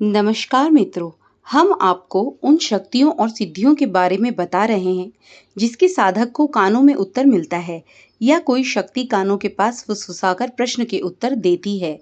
नमस्कार मित्रों। हम आपको उन शक्तियों और सिद्धियों के बारे में बता रहे हैं जिसके साधक को कानों में उत्तर मिलता है या कोई शक्ति कानों के पास फुसफुसाकर प्रश्न के उत्तर देती है।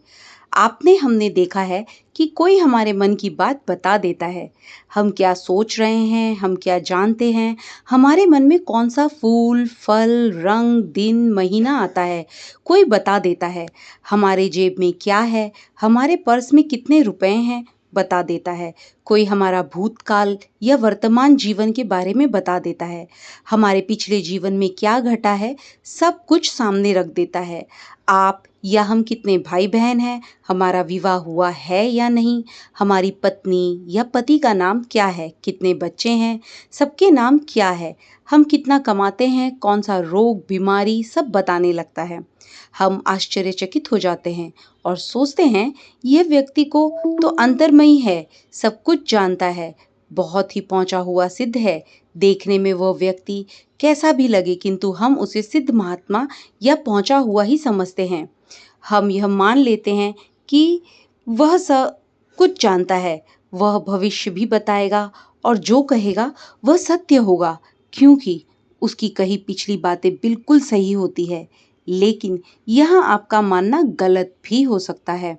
आपने हमने देखा है कि कोई हमारे मन की बात बता देता है। हम क्या सोच रहे हैं, हम क्या जानते हैं, हमारे मन में कौन सा फूल, फल, रंग, दिन, महीना आता है, कोई बता देता है। हमारे जेब में क्या है, हमारे पर्स में कितने रुपए हैं, बता देता है। कोई हमारा भूतकाल या वर्तमान जीवन के बारे में बता देता है। हमारे पिछले जीवन में क्या घटा है, सब कुछ सामने रख देता है। आप या हम कितने भाई बहन हैं, हमारा विवाह हुआ है या नहीं, हमारी पत्नी या पति का नाम क्या है, कितने बच्चे हैं, सबके नाम क्या है, हम कितना कमाते हैं, कौन सा रोग, बीमारी, सब बताने लगता है। हम आश्चर्यचकित हो जाते हैं और सोचते हैं यह व्यक्ति को तो अंतर्मयी है, सब कुछ जानता है, बहुत ही पहुंचा हुआ सिद्ध है। देखने में वह व्यक्ति कैसा भी लगे, किंतु हम उसे सिद्ध महात्मा या पहुंचा हुआ ही समझते हैं। हम यह मान लेते हैं कि वह सब कुछ जानता है, वह भविष्य भी बताएगा और जो कहेगा वह सत्य होगा, क्योंकि उसकी कही पिछली बातें बिल्कुल सही होती है। लेकिन यहाँ आपका मानना गलत भी हो सकता है।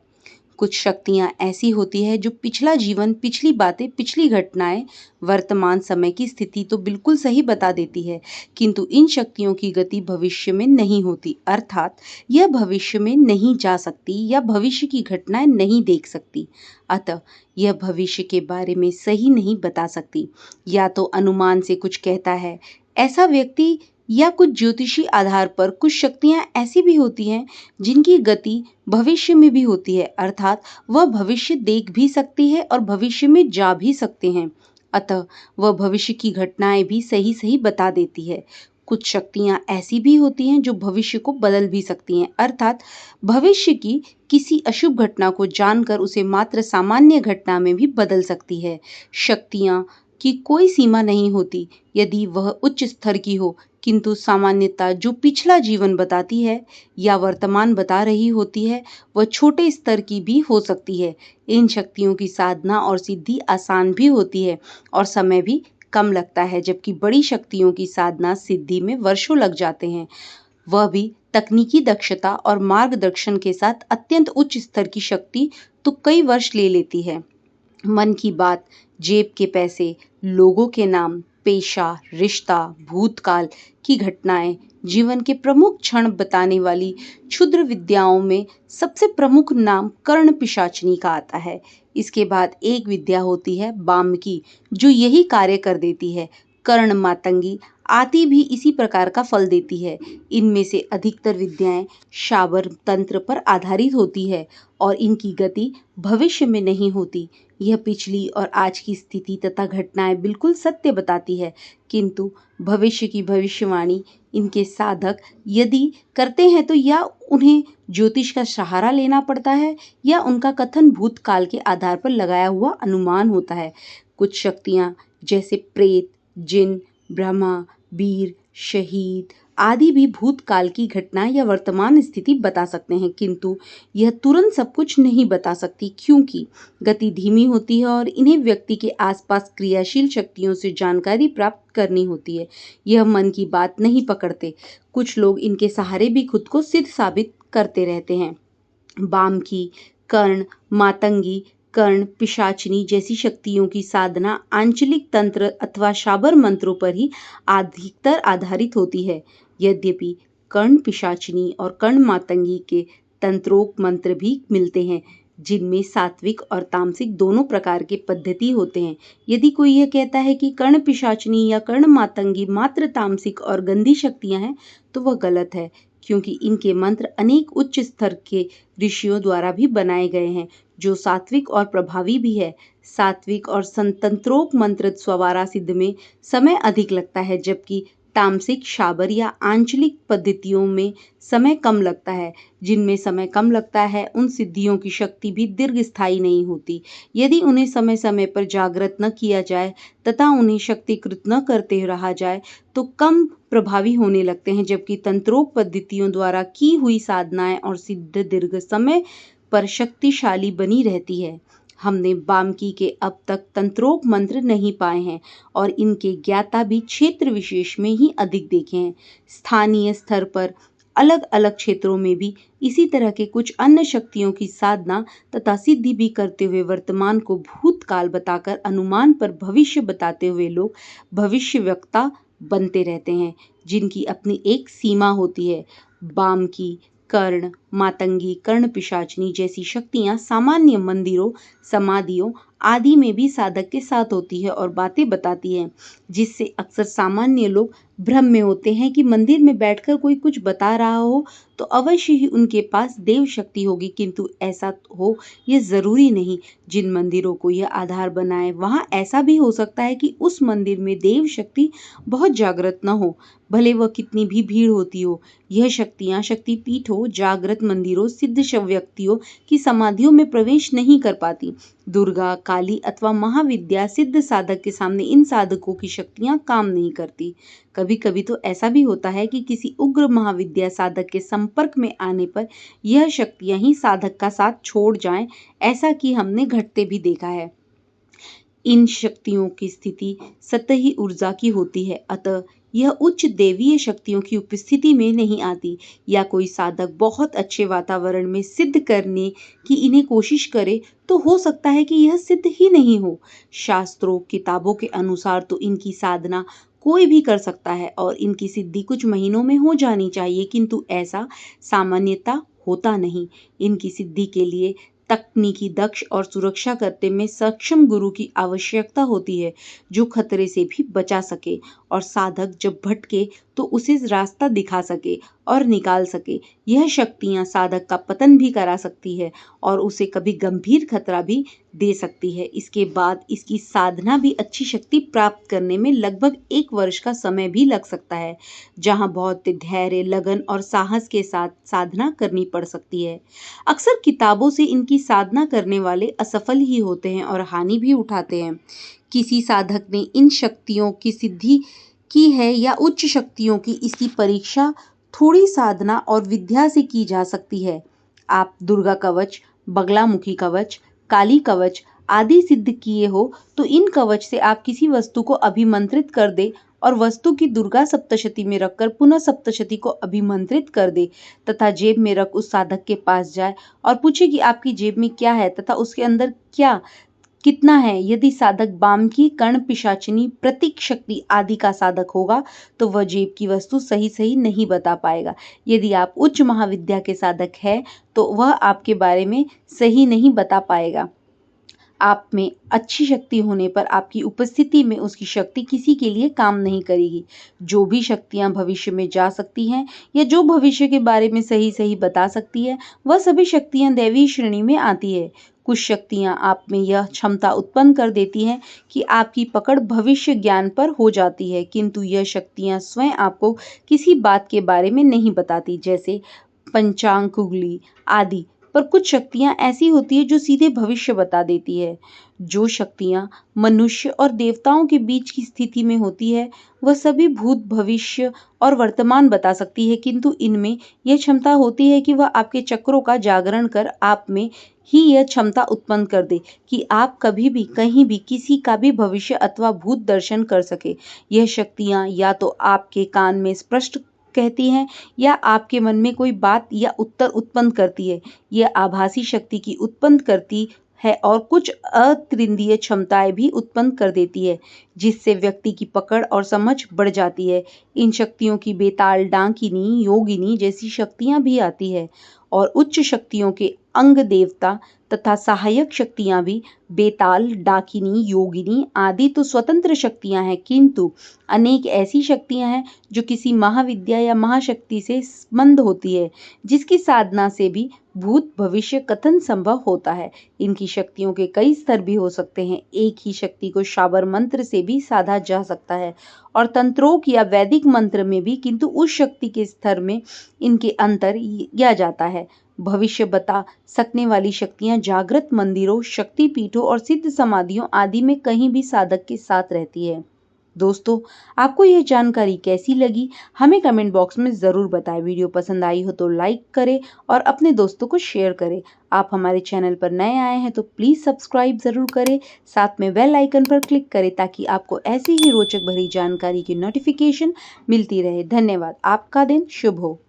कुछ शक्तियाँ ऐसी होती है जो पिछला जीवन, पिछली बातें, पिछली घटनाएं, वर्तमान समय की स्थिति तो बिल्कुल सही बता देती है, किंतु इन शक्तियों की गति भविष्य में नहीं होती, अर्थात यह भविष्य में नहीं जा सकती या भविष्य की घटनाएं नहीं देख सकती। अतः यह भविष्य के बारे में सही नहीं बता सकती, या तो अनुमान से कुछ कहता है। ऐसा व्यक्ति या कुछ ज्योतिषी आधार पर कुछ शक्तियां ऐसी भी होती हैं जिनकी गति भविष्य में भी होती है, अर्थात वह भविष्य देख भी सकती है और भविष्य में जा भी सकते हैं। अतः वह भविष्य की घटनाएं भी सही सही बता देती है। कुछ शक्तियां ऐसी भी होती हैं जो भविष्य को बदल भी सकती हैं, अर्थात भविष्य की किसी अशुभ घटना को जानकर उसे मात्र सामान्य घटना में भी बदल सकती है। शक्तियां की कोई सीमा नहीं होती यदि वह उच्च स्तर की हो, किंतु सामान्यता जो पिछला जीवन बताती है या वर्तमान बता रही होती है, वह छोटे स्तर की भी हो सकती है। इन शक्तियों की साधना और सिद्धि आसान भी होती है और समय भी कम लगता है, जबकि बड़ी शक्तियों की साधना सिद्धि में वर्षों लग जाते हैं, वह भी तकनीकी दक्षता और मार्गदर्शन के साथ। अत्यंत उच्च स्तर की शक्ति तो कई वर्ष ले लेती है। मन की बात, जेब के पैसे, लोगों के नाम, पेशा, रिश्ता, भूतकाल की घटनाएं, जीवन के प्रमुख क्षण बताने वाली क्षुद्र विद्याओं में सबसे प्रमुख नाम कर्ण पिशाचिनी का आता है। इसके बाद एक विद्या होती है बाम की, जो यही कार्य कर देती है। कर्ण मातंगी आती भी इसी प्रकार का फल देती है। इनमें से अधिकतर विद्याएं शाबर तंत्र पर आधारित होती है और इनकी गति भविष्य में नहीं होती। यह पिछली और आज की स्थिति तथा घटनाएं बिल्कुल सत्य बताती है, किंतु भविष्य की भविष्यवाणी इनके साधक यदि करते हैं तो या उन्हें ज्योतिष का सहारा लेना पड़ता है या उनका कथन भूतकाल के आधार पर लगाया हुआ अनुमान होता है। कुछ शक्तियां जैसे प्रेत, जिन, ब्रह्मा, वीर, शहीद आदि भी भूतकाल की घटना या वर्तमान स्थिति बता सकते हैं, किंतु यह तुरंत सब कुछ नहीं बता सकती, क्योंकि गति धीमी होती है और इन्हें व्यक्ति के आसपास क्रियाशील शक्तियों से जानकारी प्राप्त करनी होती है। यह मन की बात नहीं पकड़ते। कुछ लोग इनके सहारे भी खुद को सिद्ध साबित करते रहते हैं। बाम की, कर्ण, मातंगी, कर्ण पिशाचिनी जैसी शक्तियों की साधना आंचलिक तंत्र अथवा शाबर मंत्रों पर ही अधिकतर आधारित होती है। यद्यपि कर्ण पिशाचिनी और कर्ण मातंगी के तंत्रोक्त मंत्र भी मिलते हैं, जिनमें सात्विक और तामसिक दोनों प्रकार के पद्धति होते हैं। यदि कोई यह कहता है कि कर्ण पिशाचिनी या कर्ण मातंगी मात्र तामसिक और गंदी शक्तियां हैं, तो वह गलत है, क्योंकि इनके मंत्र अनेक उच्च स्तर के ऋषियों द्वारा भी बनाए गए हैं, जो सात्विक और प्रभावी भी है। सात्विक और संतंत्रोक्त मंत्र स्वारा सिद्ध में समय अधिक लगता है, जबकि तामसिक, शाबर या आंचलिक पद्धतियों में समय कम लगता है। जिनमें समय कम लगता है उन सिद्धियों की शक्ति भी दीर्घ स्थायी नहीं होती। यदि उन्हें समय समय पर जागृत न किया जाए तथा उन्हें शक्तिकृत न करते रहा जाए तो कम प्रभावी होने लगते हैं, जबकि तंत्रोक्त पद्धतियों द्वारा की हुई साधनाएं और सिद्ध दीर्घ समय पर शक्तिशाली बनी रहती है। हमने वाल्मीकि के अब तक तंत्रोक्त मंत्र नहीं पाए हैं और इनके ज्ञाता भी क्षेत्र विशेष में ही अधिक देखे हैं। स्थानीय स्तर पर अलग अलग क्षेत्रों में भी इसी तरह के कुछ अन्य शक्तियों की साधना तथा सिद्धि भी करते हुए वर्तमान को भूतकाल बताकर अनुमान पर भविष्य बताते हुए लोग भविष्यवक्ता बनते रहते हैं, जिनकी अपनी एक सीमा होती है। वाल्मीकि, कर्ण, मातंगी, कर्ण पिशाचनी जैसी शक्तियां सामान्य मंदिरों, समाधियों आदि में भी साधक के साथ होती है और बातें बताती है, जिससे अक्सर सामान्य लोग भ्रम में होते हैं कि मंदिर में बैठकर कोई कुछ बता रहा हो तो अवश्य ही उनके पास देव शक्ति होगी, किंतु ऐसा हो यह जरूरी नहीं। जिन मंदिरों को यह आधार बनाए वहां ऐसा भी हो सकता है कि उस मंदिर में देव शक्ति बहुत जागृत न हो, भले वह कितनी भी भीड़ होती हो। यह शक्तियां शक्तिपीठों, जागृत मंदिरों, सिद्ध व्यक्तियों की समाधियों में प्रवेश नहीं कर पाती। दुर्गा, काली अथवा महाविद्या सिद्ध साधक के सामने इन साधकों की शक्तियां काम नहीं करती। कभी कभी तो ऐसा भी होता है कि किसी उग्र महाविद्या साधक के संपर्क में आने पर यह शक्तियां ही साधक का साथ छोड़ जाएं, ऐसा कि हमने घटते भी देखा है। इन शक्तियों की स्थिति सतही ऊर्जा की होती है, अतः यह उच्च देवीय शक्तियों की उपस्थिति में नहीं आती। या कोई साधक बहुत अच्छे वातावरण में सिद्ध करने की इन्हें कोशिश करे तो हो सकता है कि यह सिद्ध ही नहीं हो। शास्त्रों, किताबों के अनुसार तो इनकी साधना कोई भी कर सकता है और इनकी सिद्धि कुछ महीनों में हो जानी चाहिए, किंतु ऐसा सामान्यता होता नहीं। इनकी सिद्धि के लिए तकनीकी दक्ष और सुरक्षा करने में सक्षम गुरु की आवश्यकता होती है, जो खतरे से भी बचा सके और साधक जब भटके तो उसे रास्ता दिखा सके और निकाल सके। यह शक्तियां साधक का पतन भी करा सकती है और उसे कभी गंभीर खतरा भी दे सकती है। इसके बाद इसकी साधना भी अच्छी शक्ति प्राप्त करने में लगभग 1 वर्ष का समय भी लग सकता है, जहां बहुत धैर्य, लगन और साहस के साथ साधना करनी पड़ सकती है। अक्सर किताबों से इनकी साधना करने वाले असफल ही होते हैं और हानि भी उठाते हैं। किसी साधक ने इन शक्तियों की सिद्धि की है या उच्च शक्तियों की, इसकी परीक्षा थोड़ी साधना और विद्या से की जा सकती है। आप दुर्गा कवच, बगलामुखी कवच, काली कवच आदि सिद्ध किए हो तो इन कवच से आप किसी वस्तु को अभिमंत्रित कर दे और वस्तु की दुर्गा सप्तशती में रखकर पुनः सप्तशती को अभिमंत्रित कर दे तथा जेब में रख उस साधक के पास जाए और पूछे कि आपकी जेब में क्या है तथा उसके अंदर क्या कितना है। यदि साधक वाल्मीकि, कर्ण पिशाचिनी, प्रतीक शक्ति आदि का साधक होगा तो वह जेब की वस्तु सही सही नहीं बता पाएगा। यदि आप उच्च महाविद्या के साधक हैं तो वह आपके बारे में सही नहीं बता पाएगा। आप में अच्छी शक्ति होने पर आपकी उपस्थिति में उसकी शक्ति किसी के लिए काम नहीं करेगी। जो भी शक्तियां भविष्य में जा सकती हैं या जो भविष्य के बारे में सही सही बता सकती है, वह सभी शक्तियां दैवी श्रेणी में आती है। कुछ शक्तियां आप में यह क्षमता उत्पन्न कर देती हैं कि आपकी पकड़ भविष्य ज्ञान पर हो जाती है, किंतु यह शक्तियां स्वयं आपको किसी बात के बारे में नहीं बताती, जैसे पंचांग, कुंडली आदि। पर कुछ शक्तियां ऐसी होती है जो सीधे भविष्य बता देती है। जो शक्तियां मनुष्य और देवताओं के बीच की स्थिति में होती है वह सभी भूत, भविष्य और वर्तमान बता सकती है, किंतु इनमें यह क्षमता होती है कि वह आपके चक्रों का जागरण कर आप में ही यह क्षमता उत्पन्न कर दे कि आप कभी भी कहीं भी किसी का भी भविष्य अथवा भूत दर्शन कर सके। यह शक्तियां या तो आपके कान में स्पष्ट कहती हैं या आपके मन में कोई बात या उत्तर उत्पन्न करती है। यह आभासी शक्ति की उत्पन्न करती है और कुछ अतृंदीय क्षमताएं भी उत्पन्न कर देती है, जिससे व्यक्ति की पकड़ और समझ बढ़ जाती है। इन शक्तियों की बेताल, डाकिनी, योगिनी जैसी शक्तियां भी आती है और उच्च शक्तियों के अंग देवता तथा सहायक शक्तियां भी बेताल, डाकिनी, योगिनी आदि तो स्वतंत्र शक्तियां हैं, किंतु अनेक ऐसी शक्तियां हैं जो किसी महाविद्या या महाशक्ति से संबंध होती है, जिसकी साधना से भी भूत भविष्य कथन संभव होता है। इनकी शक्तियों के कई स्तर भी हो सकते हैं। एक ही शक्ति को शाबर मंत्र से भी साधा जा सकता है और तंत्रोक या वैदिक मंत्र में भी, किंतु उस शक्ति के स्तर में इनके अंतर किया जाता है। भविष्य बता सकने वाली शक्तियां जागृत मंदिरों, शक्तिपीठों और सिद्ध समाधियों आदि में कहीं भी साधक के साथ रहती है। दोस्तों, आपको यह जानकारी कैसी लगी हमें कमेंट बॉक्स में ज़रूर बताएं। वीडियो पसंद आई हो तो लाइक करें और अपने दोस्तों को शेयर करें। आप हमारे चैनल पर नए आए हैं तो प्लीज़ सब्सक्राइब ज़रूर करें। साथ में बेल आइकन पर क्लिक करें ताकि आपको ऐसी ही रोचक भरी जानकारी की नोटिफिकेशन मिलती रहे। धन्यवाद। आपका दिन शुभ हो।